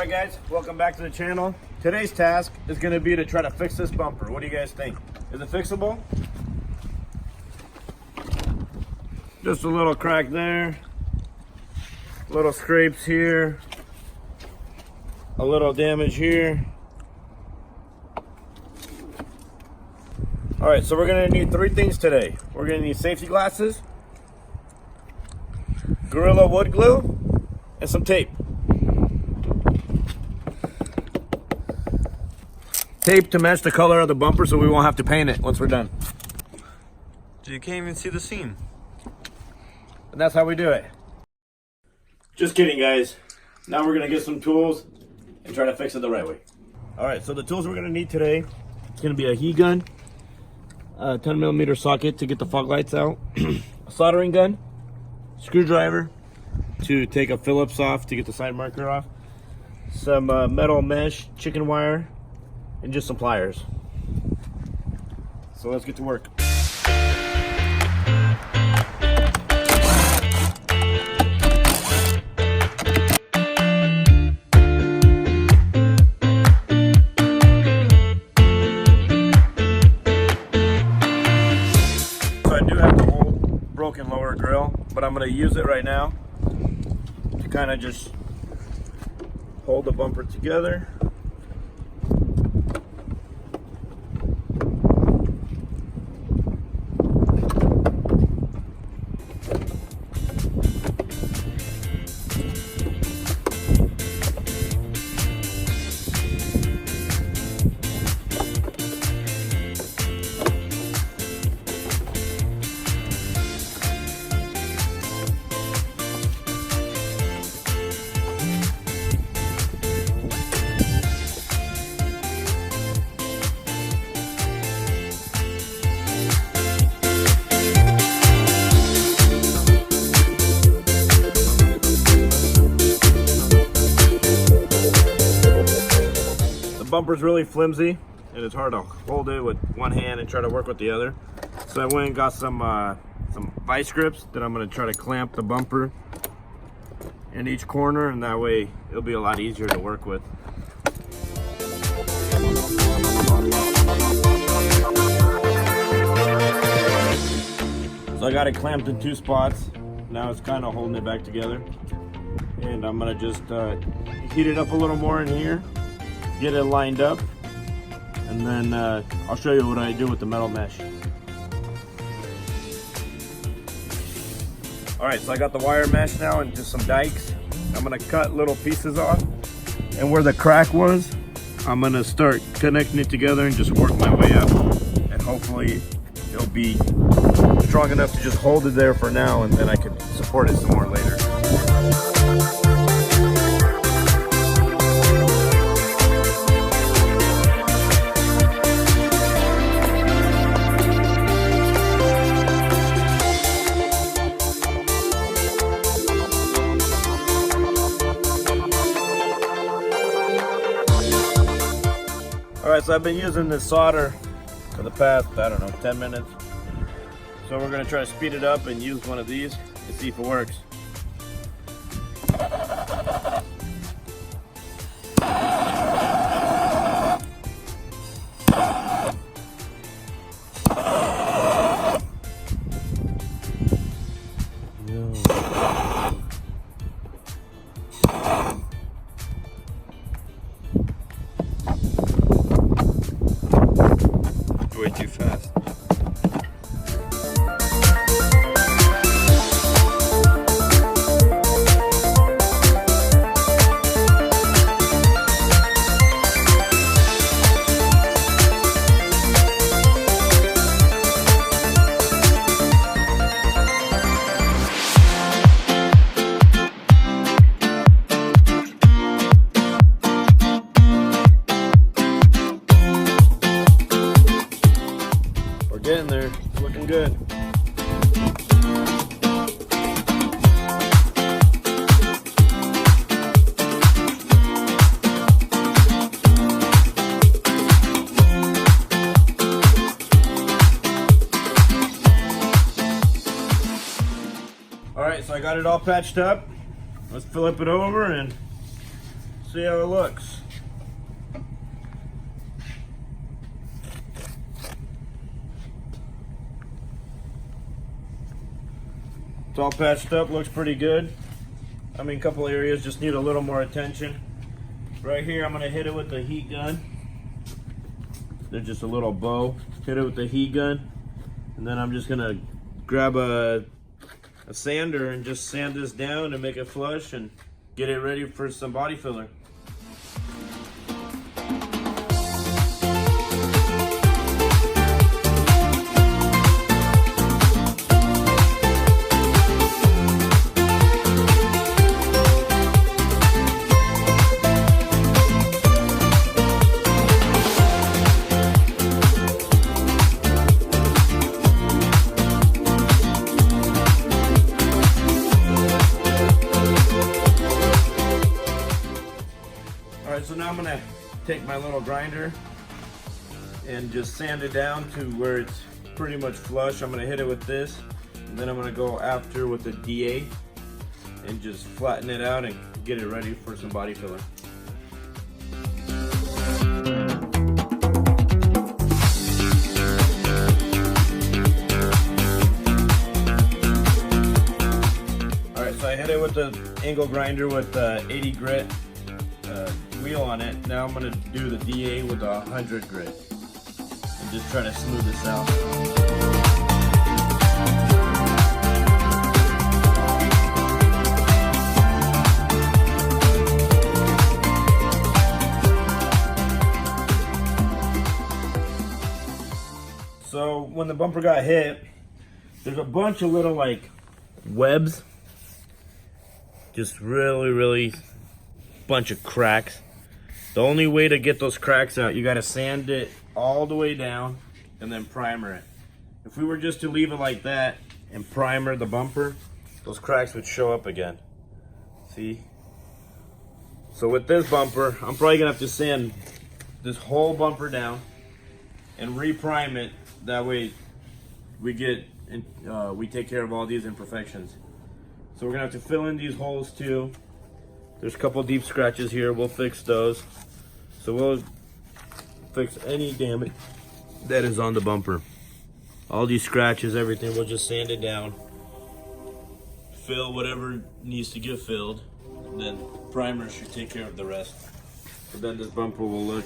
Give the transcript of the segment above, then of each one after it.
Alright guys, welcome back to the channel. Today's task is going to be to try to fix this bumper. What do you guys think? Is it fixable? Just a little crack there, little scrapes here, a little damage here. Alright, so we're going to need three things today. We're going to need safety glasses, Gorilla wood glue, and some tape. Tape to match the color of the bumper so we won't have to paint it once we're done. You can't even see the seam. And that's how we do it. Just kidding, guys. Now we're going to get some tools and try to fix it the right way. Alright, so the tools we're going to need today, it's going to be a heat gun, a 10mm socket to get the fog lights out, a soldering gun, screwdriver to take a Phillips off to get the side marker off, some metal mesh, chicken wire, and just some pliers. So let's get to work. So I do have the old broken lower grill, but I'm going to use it right now to kind of just hold the bumper together. Bumper's really flimsy and it's hard to hold it with one hand and try to work with the other. So I went and got some vice grips that I'm going to try to clamp the bumper in each corner, and that way it'll be a lot easier to work with. So I got it clamped in two spots. Now it's kind of holding it back together, and I'm going to just heat it up a little more in here, get it lined up, and then I'll show you what I do with the metal mesh. Alright, so I got the wire mesh now and just some dikes. I'm going to cut little pieces off, and where the crack was, I'm going to start connecting it together and just work my way up, and hopefully it'll be strong enough to just hold it there for now, and then I can support it some more later. Alright, so I've been using this solder for the past, I don't know, 10 minutes. So we're going to try to speed it up and use one of these and see if it works. Way too fast. Getting there. It's looking good. Alright, so I got it all patched up. Let's flip it over and see how it looks. It's all patched up, looks pretty good. I mean, a couple areas just need a little more attention. Right here, I'm gonna hit it with the heat gun. There's just a little bow. Hit it with the heat gun, and then I'm just gonna grab a sander and just sand this down and make it flush and get it ready for some body filler. Alright, so now I'm gonna take my little grinder and just sand it down to where it's pretty much flush. I'm gonna hit it with this, and then I'm gonna go after with the DA and just flatten it out and get it ready for some body filler. Alright, so I hit it with the angle grinder with 80 grit wheel on it. Now I'm going to do the DA with 100 grit and just try to smooth this out. So when the bumper got hit, there's a bunch of little like webs, just really bunch of cracks. The only way to get those cracks out, you got to sand it all the way down and then primer it. If we were just to leave it like that and primer the bumper, those cracks would show up again. See? So with this bumper, I'm probably gonna have to sand this whole bumper down and re-prime it. That way we take care of all these imperfections. So we're gonna have to fill in these holes too. There's a couple deep scratches here, we'll fix those. So we'll fix any damage that is on the bumper. All these scratches, everything, we'll just sand it down. Fill whatever needs to get filled. And then primer should take care of the rest. But then this bumper will look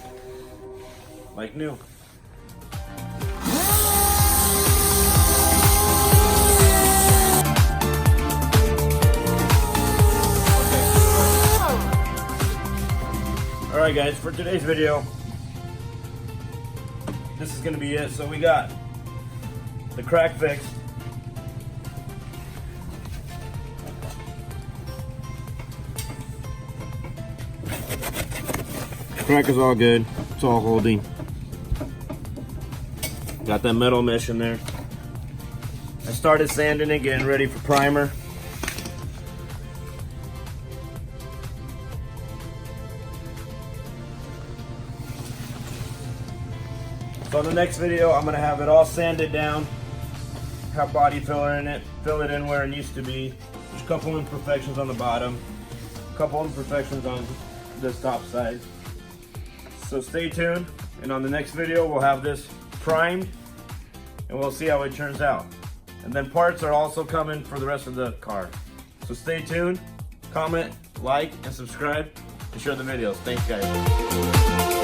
like new. Alright guys, for today's video, this is going to be it. So we got the crack fixed. Crack is all good, it's all holding. Got that metal mesh in there. I started sanding it, getting ready for primer. So in the next video, I'm gonna have it all sanded down, have body filler in it, fill it in where it needs to be. There's a couple imperfections on the bottom, a couple imperfections on this top side. So stay tuned, and on the next video, we'll have this primed, and we'll see how it turns out. And then parts are also coming for the rest of the car. So stay tuned, comment, like, and subscribe, and share the videos. Thanks guys.